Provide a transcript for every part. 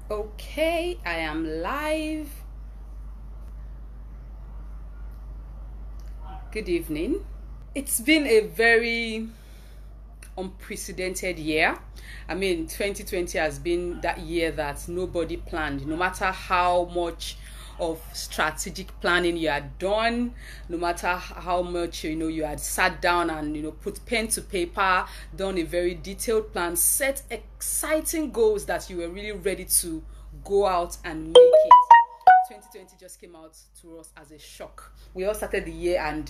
Okay, I am live. Good evening. It's been a very unprecedented year. I mean, 2020 has been that year that nobody planned. No matter how much of strategic planning you had done, no matter how much you had sat down and put pen to paper, done a very detailed plan, set exciting goals that you were really ready to go out and make it. 2020 just came out to us as a shock. We all started the year and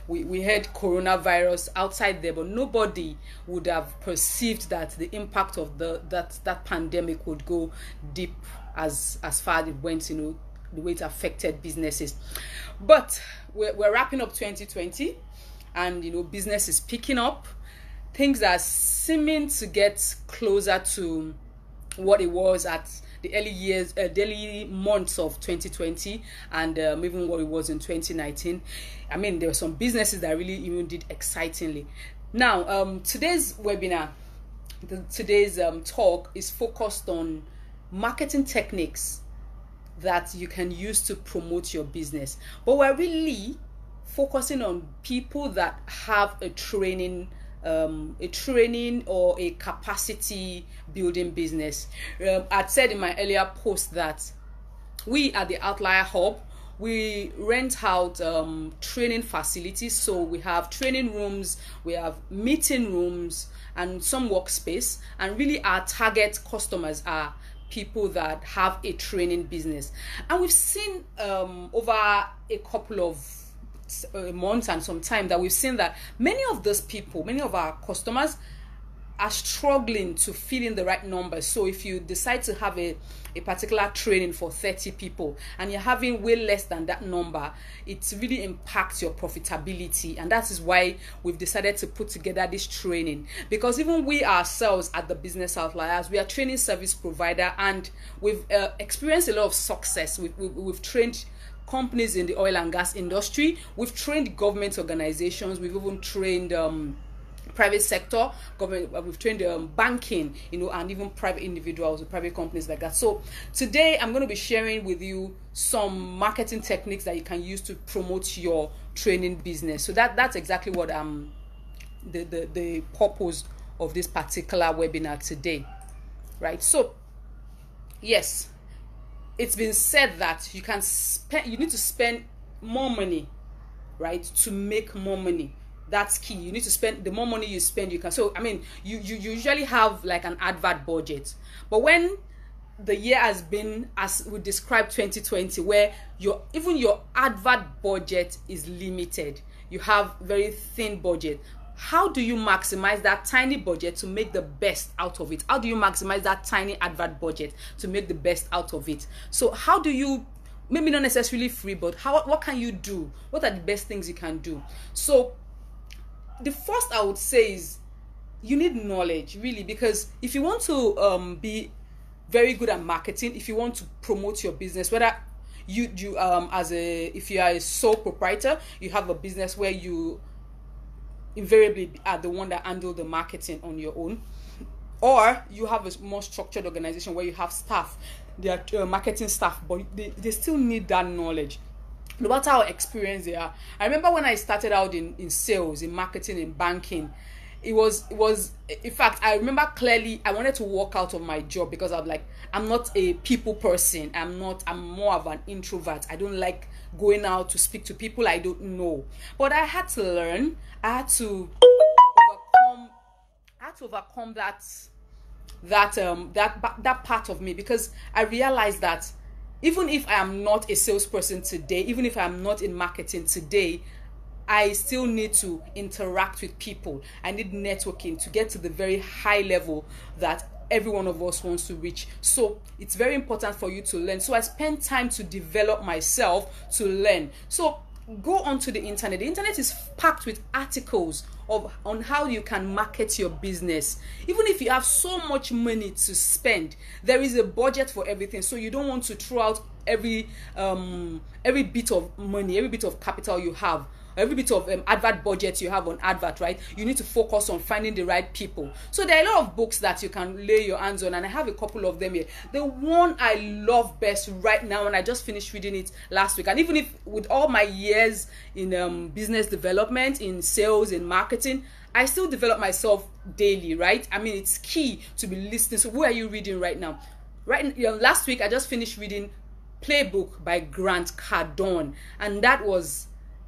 we heard coronavirus outside there, but nobody would have perceived that the impact of that pandemic would go deep as far as it went, the way it affected businesses. But we're wrapping up 2020 and business is picking up. Things are seeming to get closer to what it was at the early months of 2020 and even what it was in 2019. I mean, there were some businesses that really even did excitingly. Now, today's webinar, today's talk is focused on marketing techniques that you can use to promote your business. But we're really focusing on people that have a training or a capacity building business. I'd said in my earlier post that we at the Outlier Hub, we rent out training facilities. So we have training rooms, we have meeting rooms, and some workspace. And really our target customers are people that have a training business. And we've seen over a couple of months and some time that we've seen that many of those people, many of our customers are struggling to fill in the right numbers. So if you decide to have a particular training for 30 people and you're having way less than that number, it really impacts your profitability. And that is why we've decided to put together this training, because even we ourselves at the Business Outliers, we are training service provider and we've experienced a lot of success. We've trained companies in the oil and gas industry, we've trained government organizations, we've even trained private sector government, we've trained banking, and even private individuals, private companies like that. So today I'm going to be sharing with you some marketing techniques that you can use to promote your training business. So that's exactly what the purpose of this particular webinar today, right? So yes, it's been said that you need to spend more money, right, to make more money. That's key. You need to spend, the more money you spend, you can. So I mean, you usually have like an advert budget, but when the year has been as we described 2020, where even your advert budget is limited, you have very thin budget. How do you maximize that tiny budget to make the best out of it? How do you maximize that tiny advert budget to make the best out of it? So how do you, maybe not necessarily free, but what can you do? What are the best things you can do? So the first I would say is you need knowledge, really, because if you want to be very good at marketing, if you want to promote your business, whether if you are a sole proprietor, you have a business where you invariably are the one that handle the marketing on your own, or you have a more structured organization where you have staff, they are marketing staff, but they still need that knowledge no matter how experienced they are. I remember when I started out in sales, in marketing, in banking, it was in fact, I remember clearly I wanted to walk out of my job because I'm not a people person. I'm more of an introvert. I don't like going out to speak to people I don't know. But I had to learn. I had to overcome that part of me, because I realized that even if I am not a salesperson today, even if I am not in marketing today, I still need to interact with people. I need networking to get to the very high level that every one of us wants to reach. So it's very important for you to learn. So I spend time to develop myself to learn. So go onto the internet. The internet is packed with articles on how you can market your business. Even if you have so much money to spend, there is a budget for everything. So you don't want to throw out every bit of money, every bit of capital you have every bit of advert budget you have on advert, right? You need to focus on finding the right people. So there are a lot of books that you can lay your hands on, and I have a couple of them here. The one I love best right now, and I just finished reading it last week, and even if with all my years in business development, in sales, in marketing, I still develop myself daily, right? I mean, it's key to be listening. So who are you reading right now? Last week I just finished reading Playbook by Grant Cardone, and that was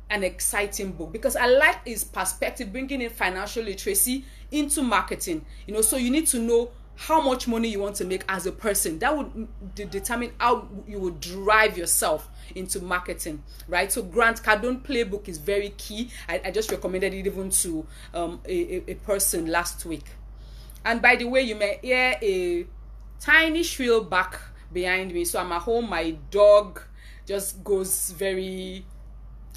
an exciting book because I like his perspective, bringing in financial literacy into marketing. So you need to know how much money you want to make as a person. That would determine how you would drive yourself into marketing, right? So Grant Cardone Playbook is very key. I just recommended it even to a person last week. And by the way, you may hear a tiny shrill back behind me. So I'm at home, my dog just goes very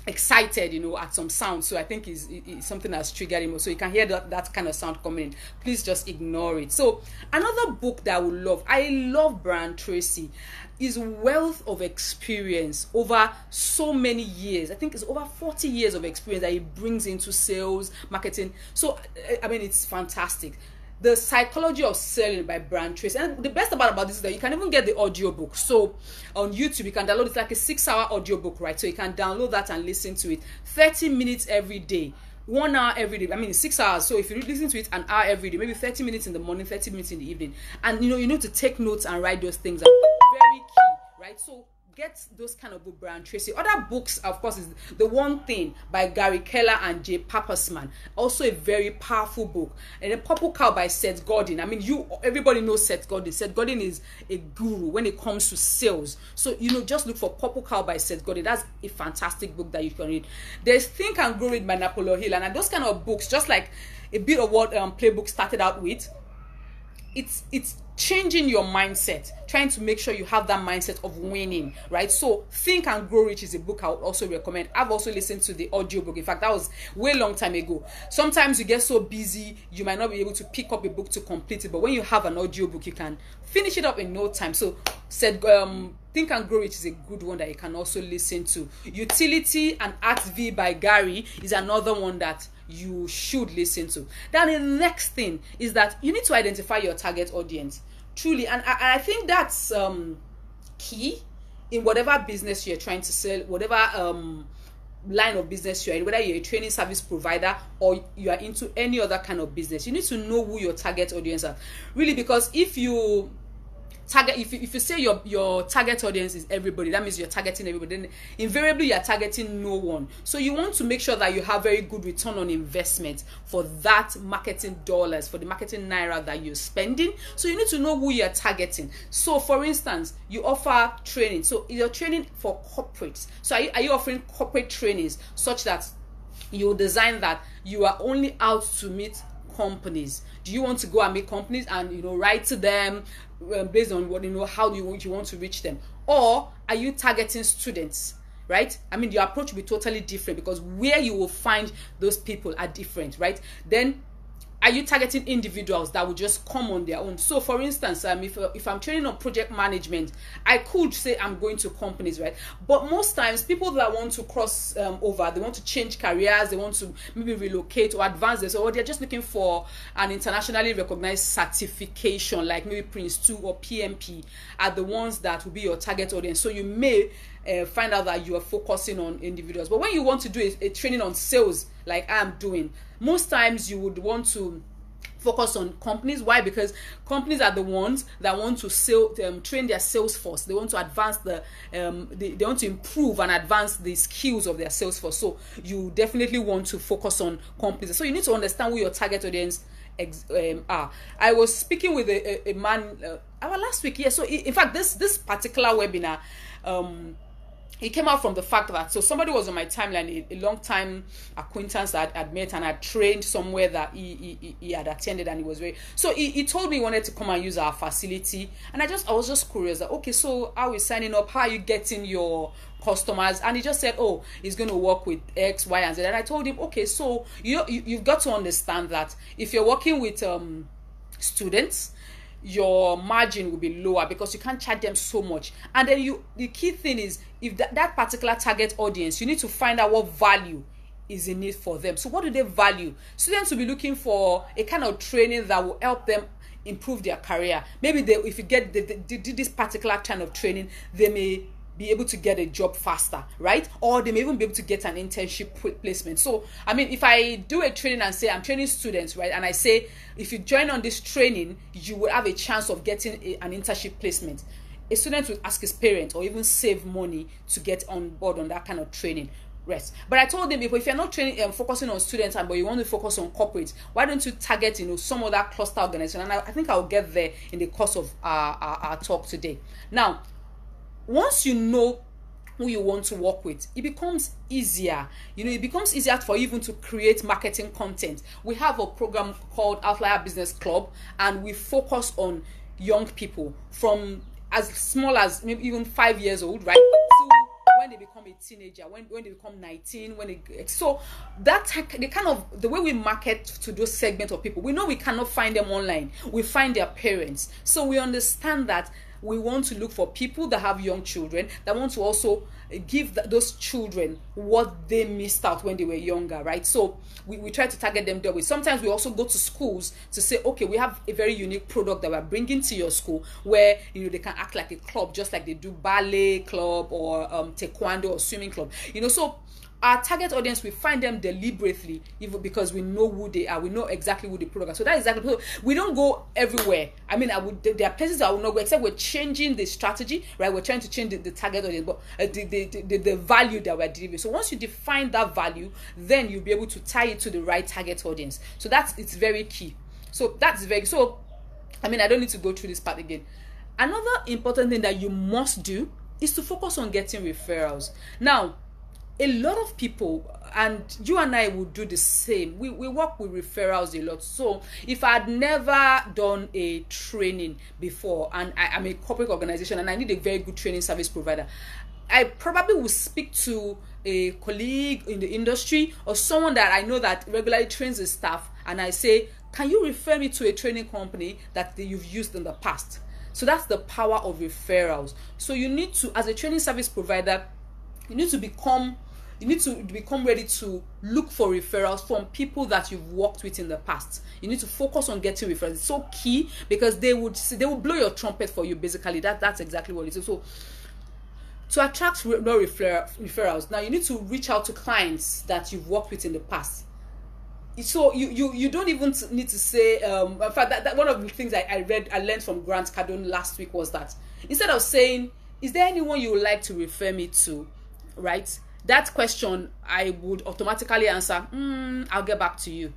excited, at some sound. So I think it's something that's triggered him. So you can hear that kind of sound coming in. Please just ignore it. So another book that I love Brian Tracy. His wealth of experience over so many years. I think it's over 40 years of experience that he brings into sales, marketing. So I mean, it's fantastic. The Psychology of Selling by Brian Tracy. And the best about this is that you can even get the audiobook. So on YouTube, you can download it. It's like a 6-hour audiobook, right? So you can download that and listen to it. 30 minutes every day. 1 hour every day. I mean, 6 hours. So if you listen to it an hour every day, maybe 30 minutes in the morning, 30 minutes in the evening. And you need to take notes and write those things. Very key, right? So get those kind of book, Brian Tracy. Other books, of course, is The One Thing by Gary Keller and Jay Papersman. Also a very powerful book. And then Purple Cow by Seth Godin. I mean, everybody knows Seth Godin. Seth Godin is a guru when it comes to sales. So, just look for Purple Cow by Seth Godin. That's a fantastic book that you can read. There's Think and Grow Rich by Napoleon Hill. And those kind of books, just like a bit of what Playbook started out with, it's changing your mindset, trying to make sure you have that mindset of winning, right? So Think and Grow Rich is a book I would also recommend. I've also listened to the audiobook. In fact, that was way long time ago. Sometimes you get so busy, you might not be able to pick up a book to complete it, but when you have an audiobook, you can finish it up in no time. So Think and Grow Rich is a good one that you can also listen to. Utility and Act V by Gary is another one that you should listen to. Then the next thing is that you need to identify your target audience. Truly, and I think that's key in whatever business you're trying to sell, whatever line of business you're in, whether you're a training service provider or you are into any other kind of business. You need to know who your target audience are. Really, because if you say your target audience is everybody, that means you're targeting everybody, then invariably you're targeting no one. So you want to make sure that you have very good return on investment for that marketing dollars, for the marketing naira that you're spending. So you need to know who you're targeting. So for instance, you offer training. So you're training for corporates. So are you offering corporate trainings such that you design that you are only out to meet companies? Do you want to go and meet companies and write to them based on what how you want to reach them? Or are you targeting students, right? I mean, your approach will be totally different because where you will find those people are different, right? Then are you targeting individuals that will just come on their own? So for instance, if I'm training on project management, I could say I'm going to companies, right? But most times people that want to cross over, they want to change careers, they want to maybe relocate or advance this, or they're just looking for an internationally recognized certification like maybe Prince 2 or PMP are the ones that will be your target audience. So you may find out that you are focusing on individuals. But when you want to do a training on sales like I'm doing, most times you would want to focus on companies. Why? Because companies are the ones that want to train their sales force. They want to advance they want to improve and advance the skills of their sales force. So you definitely want to focus on companies. So you need to understand who your target audience are. I was speaking with a man last week. Yeah. So in fact, this particular webinar, it came out from the fact that somebody was on my timeline, a long time acquaintance that I'd met and had trained somewhere that he had attended, and he was he told me he wanted to come and use our facility, and I was just curious that, okay, so how are we signing up? How are you getting your customers? And he just said, oh, he's going to work with X, Y, and Z. And I told him, okay, so you've got to understand that if you're working with students, your margin will be lower because you can't charge them so much. And then the key thing is, if that particular target audience, you need to find out what value is in need for them. So what do they value? Students will be looking for a kind of training that will help them improve their career. Maybe if you get this particular kind of training, they may be able to get a job faster, right? Or they may even be able to get an internship placement. So, I mean, if I do a training and say I'm training students, right? And I say, if you join on this training, you will have a chance of getting an internship placement. A student will ask his parents or even save money to get on board on that kind of training. Rest. But I told them, if you're not training, focusing on students, but you want to focus on corporates, why don't you target, some other cluster organization? And I think I'll get there in the course of our talk today. Now, once you know who you want to work with, it becomes easier. It becomes easier for you even to create marketing content. We have a program called Outlier Business Club, and we focus on young people from as small as maybe even 5 years old, right? When they become a teenager, when they become 19, so that the way we market to those segments of people, we know we cannot find them online. We find their parents. So we understand that we want to look for people that have young children that want to also give those children what they missed out when they were younger, right? So we try to target them that way. Sometimes we also go to schools to say, okay, we have a very unique product that we're bringing to your school where they can act like a club, just like they do ballet club or taekwondo or swimming club. So our target audience, we find them deliberately, even because we know who they are. We know exactly who the product are. So that is exactly, we don't go everywhere. I mean, there are places I will not go, except we're changing the strategy, right? We're trying to change the target audience, but the value that we're delivering. So once you define that value, then you'll be able to tie it to the right target audience. So it's very key. So I mean, I don't need to go through this part again. Another important thing that you must do is to focus on getting referrals. Now, a lot of people, and you and I will do the same, we work with referrals a lot. So if I had never done a training before, and I'm a corporate organization and I need a very good training service provider, I probably will speak to a colleague in the industry or someone that I know that regularly trains his staff, and I say, can you refer me to a training company that you've used in the past? So that's the power of referrals. So you need to, as a training service provider, you need to become ready to look for referrals from people that you've worked with in the past. You need to focus on getting referrals. It's so key, because they will blow your trumpet for you. Basically, that's exactly what it is. So to attract referrals, now you need to reach out to clients that you've worked with in the past. So you don't even need to say. In fact, that one of the things I learned from Grant Cardone last week was that instead of saying, "Is there anyone you would like to refer me to?" right? That question, I would automatically answer, I'll get back to you.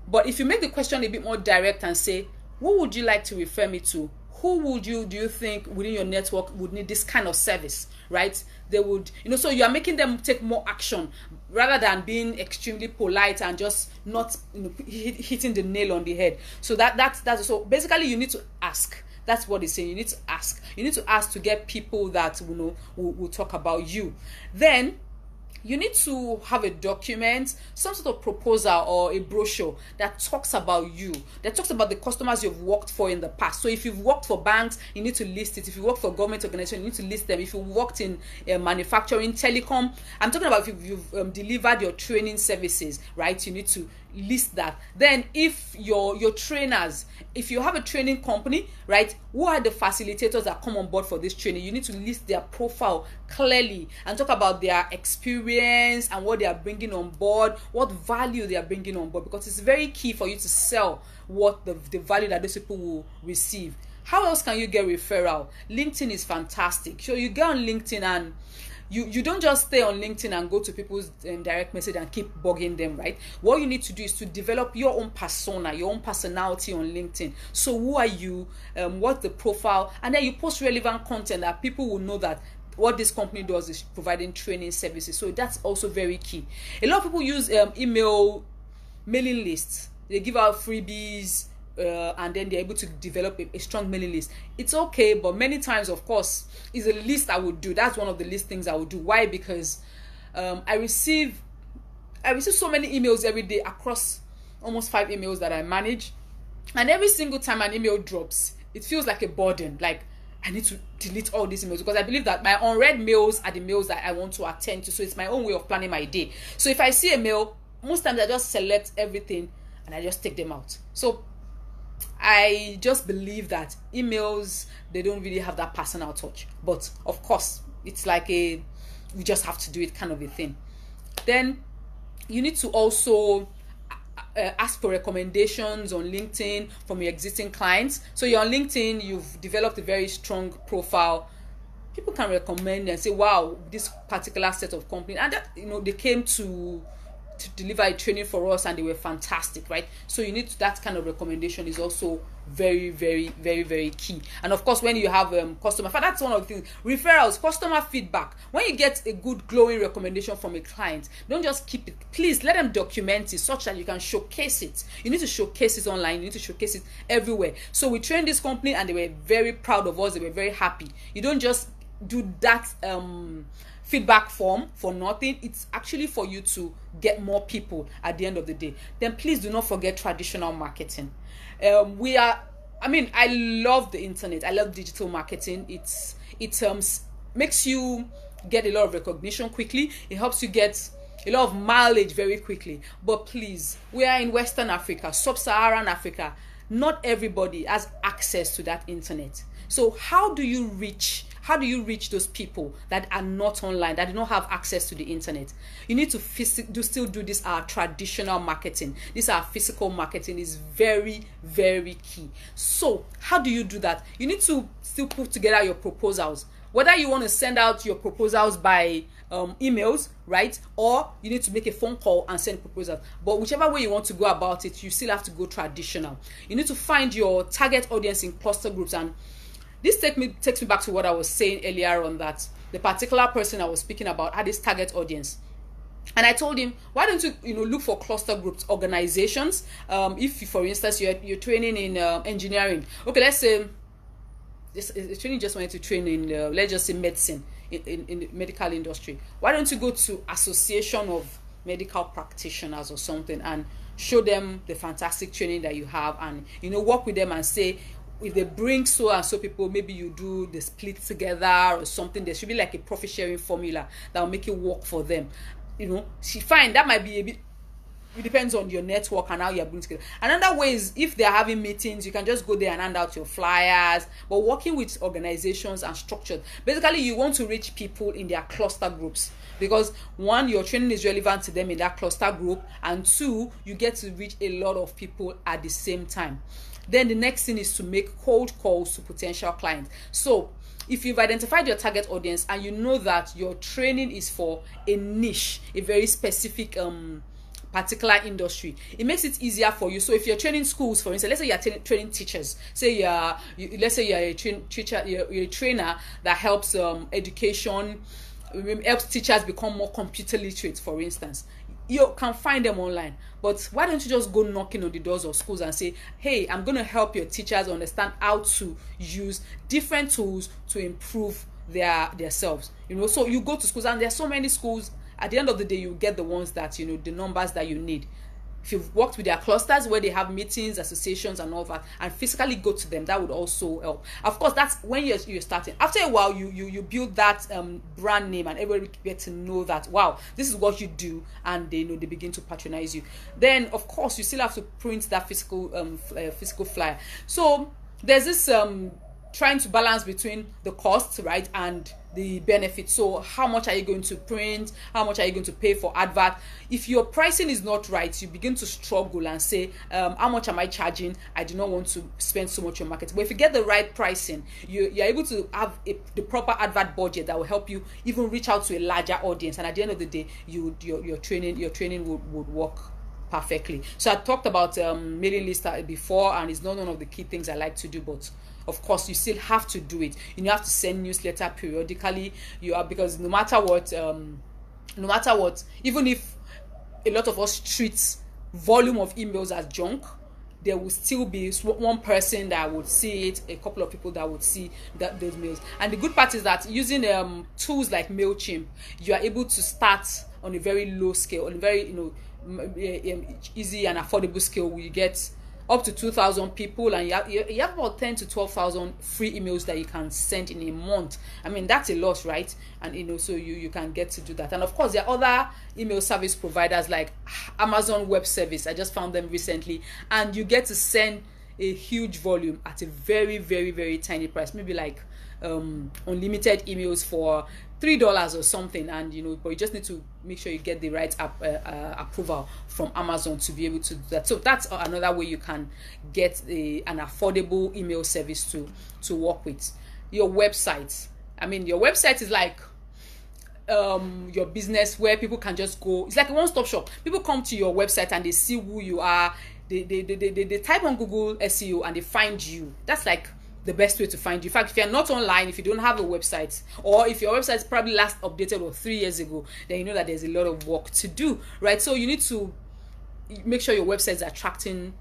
But if you make the question a bit more direct and say, who would you like to refer me to? Who do you think within your network would need this kind of service, right? They would, so you are making them take more action rather than being extremely polite and just not hitting the nail on the head. So that's so basically you need to ask. That's what it's saying. You need to ask. You need to ask to get people that will talk about you. Then you need to have a document, some sort of proposal or a brochure that talks about you, that talks about the customers you've worked for in the past. So if you've worked for banks, you need to list it. If you work for government organization, you need to list them. If you worked in manufacturing, telecom, I'm talking about if you've delivered your training services, right? You need to list that. Then if your trainers, if you have a training company, right, who are the facilitators that come on board for this training, you need to list their profile clearly and talk about their experience and what they are bringing on board, what value they are bringing on board, because it's very key for you to sell what the value that those people will receive. How else can you get referral? LinkedIn is fantastic. So you get on LinkedIn and you don't just stay on LinkedIn and go to people's direct message and keep bugging them, right? What you need to do is to develop your own persona, your own personality on LinkedIn. So who are you? What's the profile? And then you post relevant content that people will know that what this company does is providing training services. So that's also very key. A lot of people use email mailing lists. They give out freebies, and then they're able to develop a strong mailing list. It's okay, but many times, of course, is a list I would do. That's one of the list things I would do. Why? Because I receive so many emails every day across almost 5 emails that I manage, and every single time an email drops, it feels like a burden. Like I need to delete all these emails, because I believe that my unread mails are the mails that I want to attend to. So it's my own way of planning my day. So if I see a mail, most times I just select everything and I just take them out. So I just believe that emails, they don't really have that personal touch. But of course, it's like we just have to do it kind of a thing. Then you need to also ask for recommendations on LinkedIn from your existing clients. So you're on LinkedIn, you've developed a very strong profile. People can recommend and say, wow, this particular set of company, and that, they came to deliver a training for us and they were fantastic, right? So you need that kind of recommendation is also very, very, very, very key. And of course, when you have customer, that's one of the things. Referrals, customer feedback. When you get a good glowing recommendation from a client, don't just keep it. Please let them document it such that you can showcase it. You need to showcase it online. You need to showcase it everywhere. So we trained this company and they were very proud of us. They were very happy. You don't just do that feedback form for nothing. It's actually for you to get more people at the end of the day. Then please do not forget traditional marketing. I love the internet. I love digital marketing. It makes you get a lot of recognition quickly. It helps you get a lot of mileage very quickly. But please, we are in Western Africa, Sub-Saharan Africa. Not everybody has access to that internet. So how do you reach those people that are not online, that do not have access to the internet? You need to still do this traditional marketing. This physical marketing is very, very key. So how do you do that? You need to still put together your proposals. Whether you want to send out your proposals by emails, right? Or you need to make a phone call and send proposals. But whichever way you want to go about it, you still have to go traditional. You need to find your target audience in cluster groups. And this takes me back to what I was saying earlier on, that the particular person I was speaking about had this target audience. And I told him, why don't you look for cluster groups, organizations. If, for instance, you're training in engineering. Okay, let's say this training just wanted to train in, let's just say, medicine, in the medical industry. Why don't you go to association of medical practitioners or something and show them the fantastic training that you have, and work with them and say, if they bring so and so people, maybe you do the split together or something. There should be like a profit sharing formula that will make it work for them. Fine, that might be a bit, it depends on your network and how you're bringing together. Another way is, if they're having meetings, you can just go there and hand out your flyers. But working with organizations and structures, basically you want to reach people in their cluster groups, because one, your training is relevant to them in that cluster group, and two, you get to reach a lot of people at the same time. Then the next thing is to make cold calls to potential clients. So if you've identified your target audience and you know that your training is for a niche, a very specific particular industry, it makes it easier for you. So if you're training schools, for instance, let's say you're training teachers, let's say you're a teacher, you're a trainer that helps education, helps teachers become more computer literate, for instance. You can find them online. But why don't you just go knocking on the doors of schools and say, hey, I'm going to help your teachers understand how to use different tools to improve themselves. So you go to schools, and there's so many schools. At the end of the day, you get the ones that, the numbers that you need. If you've worked with their clusters where they have meetings, associations and all that, and physically go to them, that would also help. Of course, that's when you're starting. After a while, you build that brand name, and everybody gets to know that, wow, this is what you do, and they begin to patronize you. Then, of course, you still have to print that physical flyer. So there's this trying to balance between the costs, right, and the benefits. So how much are you going to print? How much are you going to pay for advert? If your pricing is not right, you begin to struggle and say, how much am I charging? I do not want to spend so much on marketing. But if you get the right pricing, you're able to have the proper advert budget that will help you even reach out to a larger audience. And at the end of the day, your training would work perfectly. So I talked about mailing list before, and it's not one of the key things I like to do, but of course you still have to do it. You have to send newsletter periodically. Because no matter what, even if a lot of us treat volume of emails as junk, there will still be one person that would see it, a couple of people that would see those mails. And the good part is that using tools like MailChimp, you are able to start on a very low scale, on a very easy and affordable scale, where you get up to 2,000 people, and you have about 10 to 12,000 free emails that you can send in a month. I mean, that's a lot, right? And so you can get to do that. And of course, there are other email service providers like Amazon Web Service. I just found them recently, and you get to send a huge volume at a very, very, very tiny price, maybe like unlimited emails for $3 or something. And but you just need to make sure you get the right approval from Amazon to be able to do that. So that's another way you can get an affordable email service to work with. Your website, I mean, your website is like your business, where people can just go. It's like a one-stop shop. People come to your website and they see who you are. They type on Google SEO and they find you. That's like the best way to find you. In fact, if you're not online, if you don't have a website, or if your website is probably last updated 3 years ago, then you know that there's a lot of work to do, right? So you need to make sure your website is attracting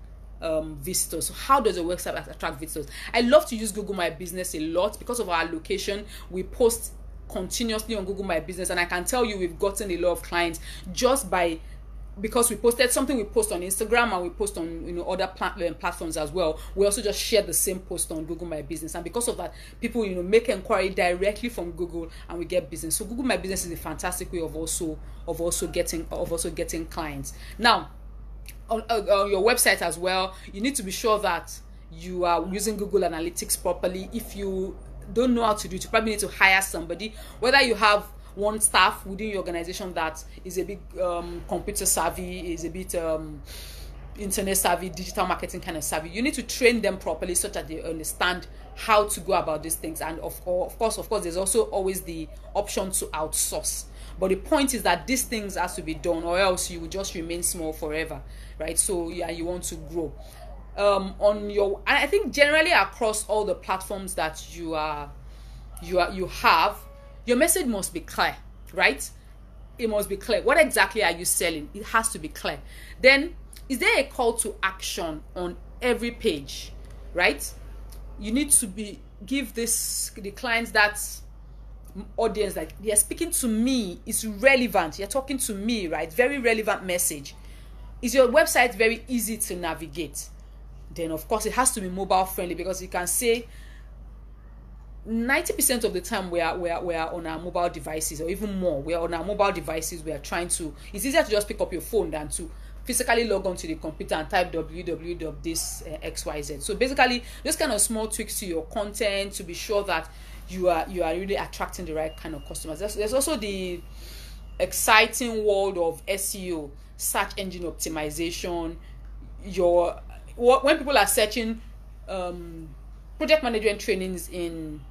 visitors. So how does your website attract visitors? I love to use Google My Business a lot because of our location. We post continuously on Google My Business, and I can tell you we've gotten a lot of clients just because we posted something. We post on Instagram and we post on other platforms as well. We also just share the same post on Google My Business, and because of that, people make inquiry directly from Google and we get business. So Google My Business is a fantastic way of also getting clients. Now on your website as well, you need to be sure that you are using Google Analytics properly. If you don't know how to do it, you probably need to hire somebody, whether you have one staff within your organization that is a bit computer savvy, is a bit internet savvy, digital marketing kind of savvy. You need to train them properly so that they understand how to go about these things. And of course there's also always the option to outsource, but the point is that these things has to be done, or else you will just remain small forever, right? So yeah, you want to grow. I think generally across all the platforms that you have, your message must be clear, right? It must be clear. What exactly are you selling? It has to be clear. Then, is there a call to action on every page, right? You need to give the clients that audience that they are speaking to me. It's relevant. You're talking to me, right? Very relevant message. Is your website very easy to navigate? Then of course it has to be mobile friendly, because you can say 90% of the time we are on our mobile devices, or even more. We are on our mobile devices. We are trying to. It's easier to just pick up your phone than to physically log onto the computer and type www.this.xyz. So basically, just kind of small tweaks to your content to be sure that you are really attracting the right kind of customers. There's also the exciting world of SEO, search engine optimization. When people are searching project management trainings in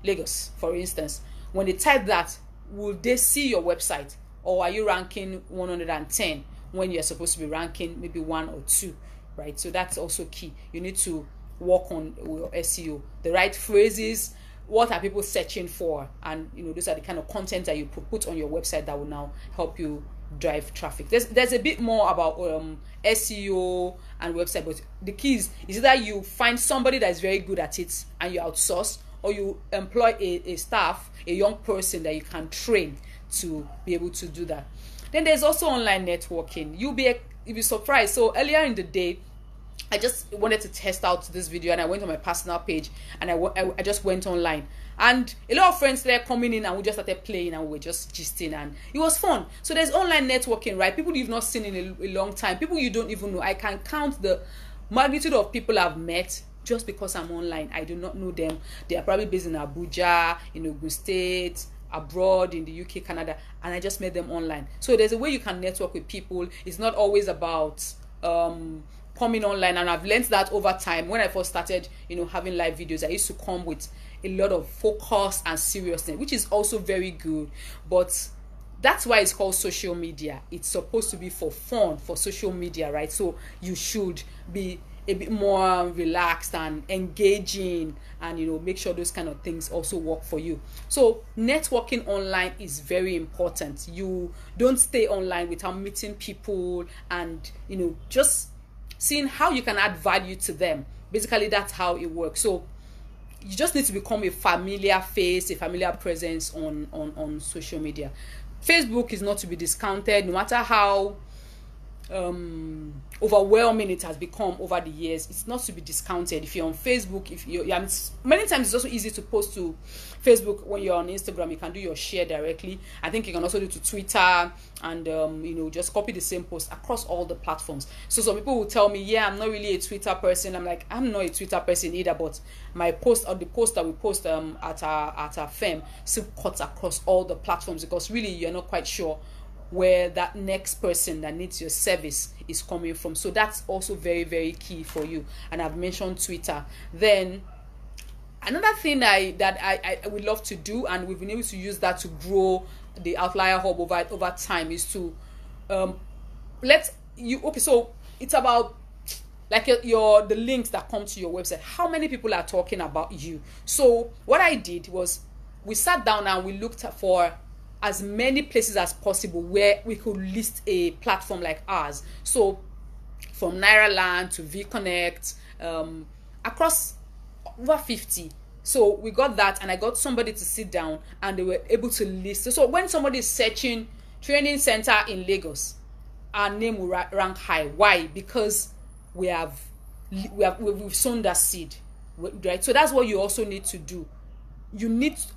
Lagos, for instance, when they type that, will they see your website, or are you ranking 110 when you're supposed to be ranking maybe 1 or 2, right? So that's also key. You need to work on your SEO, the right phrases. What are people searching for? And those are the kind of content that you put on your website that will now help you drive traffic. There's a bit more about SEO and website, but the key is either you find somebody that is very good at it and you outsource, or you employ a staff, a young person that you can train to be able to do that. Then there's also online networking. You'll be surprised. So earlier in the day, I just wanted to test out this video, and I went on my personal page, and I just went online, and a lot of friends started coming in, and we just started playing, and we were just gisting, and it was fun. So there's online networking, right? People you've not seen in a long time, people you don't even know. I can count the magnitude of people I've met just because I'm online. I do not know them. They are probably based in Abuja, in Ogun State, abroad, in the UK, Canada, and I just met them online. So there's a way you can network with people. It's not always about coming online, and I've learned that over time. When I first started having live videos, I used to come with a lot of focus and seriousness, which is also very good, but that's why it's called social media. It's supposed to be for fun, for social media, right? So you should be a bit more relaxed and engaging, and make sure those kind of things also work for you. So networking online is very important. You don't stay online without meeting people and just seeing how you can add value to them. Basically, that's how it works. So you just need to become a familiar face, a familiar presence on social media. Facebook is not to be discounted. No matter how overwhelming it has become over the years, it's not to be discounted. If you're on Facebook, if you many times it's also easy to post to Facebook. When you're on Instagram, you can do your share directly. I think you can also do to Twitter, and just copy the same post across all the platforms. So some people will tell me, yeah, I'm not really a Twitter person. I'm like, I'm not a Twitter person either, but my post, or the post that we post at our firm, still cuts across all the platforms, because really you're not quite sure where that next person that needs your service is coming from. So that's also very, very key for you. And I've mentioned Twitter. Then another thing that I would love to do, and we've been able to use that to grow the Outlier Hub over time, is to so it's about like the links that come to your website. How many people are talking about you? So what I did was, we sat down and we looked for as many places as possible where we could list a platform like ours. So from Nairaland to VConnect, across over 50. So we got that, and I got somebody to sit down and they were able to list. So when somebody is searching training center in Lagos, our name will rank high. Why? Because we've sown that seed, right? So that's what you also need to do.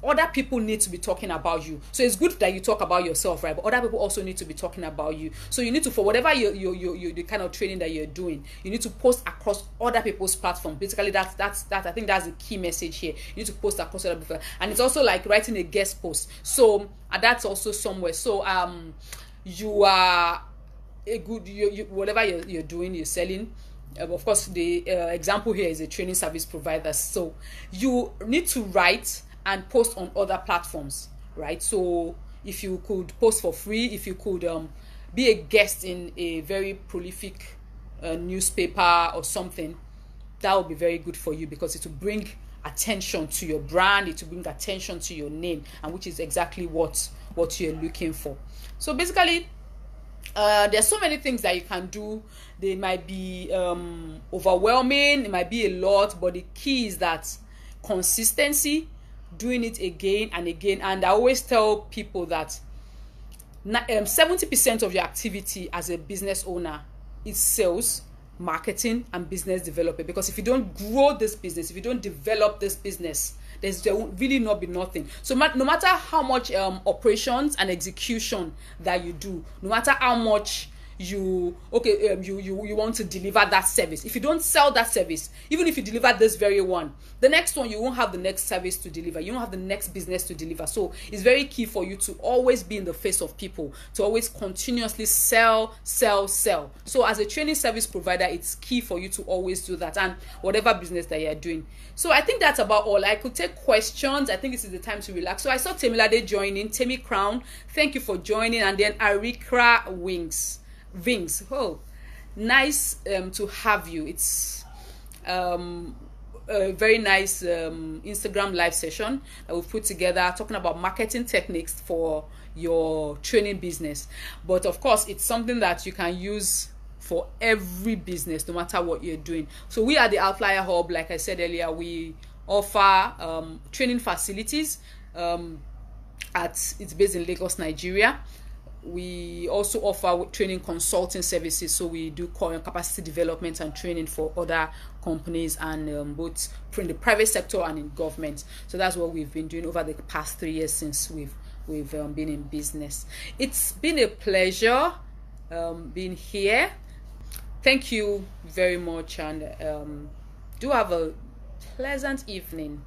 Other people need to be talking about you. So it's good that you talk about yourself, right? But other people also need to be talking about you. So you need to, for whatever you the kind of training that you're doing, you need to post across other people's platforms. Basically, that's I think that's the key message here. You need to post across other people, and it's also like writing a guest post. So that's also somewhere. So you are a good whatever you're doing, you're selling. Of course, the example here is a training service provider. So you need to write and post on other platforms, right? So if you could post for free, if you could be a guest in a very prolific newspaper or something, that would be very good for you, because it will bring attention to your brand, it will bring attention to your name, and which is exactly what you're looking for. So basically, there's so many things that you can do. They might be overwhelming, it might be a lot, but the key is that consistency, doing it again and again. And I always tell people that 70% of your activity as a business owner is sales, marketing, and business development. Because if you don't grow this business, if you don't develop this business, there will really not be nothing. So no matter how much operations and execution that you do, no matter how much you want to deliver that service, if you don't sell that service, even if you deliver this very one, the next one, you won't have the next service to deliver, you won't have the next business to deliver. So it's very key for you to always be in the face of people, to always continuously sell. So as a training service provider, it's key for you to always do that, and whatever business that you're doing. So I think that's about all. I could take questions. I think this is the time to relax. So I saw Temilade joining, Temi Crown, thank you for joining, and then Arikra Wings. Oh, nice to have you. It's a very nice Instagram live session that we've put together, talking about marketing techniques for your training business. But of course, it's something that you can use for every business, no matter what you're doing. So we are the Outlier Hub. Like I said earlier, we offer training facilities. It's based in Lagos, Nigeria. We also offer training consulting services. So we do capacity development and training for other companies, and both in the private sector and in government. So that's what we've been doing over the past 3 years since we've been in business. It's been a pleasure being here. Thank you very much, and do have a pleasant evening.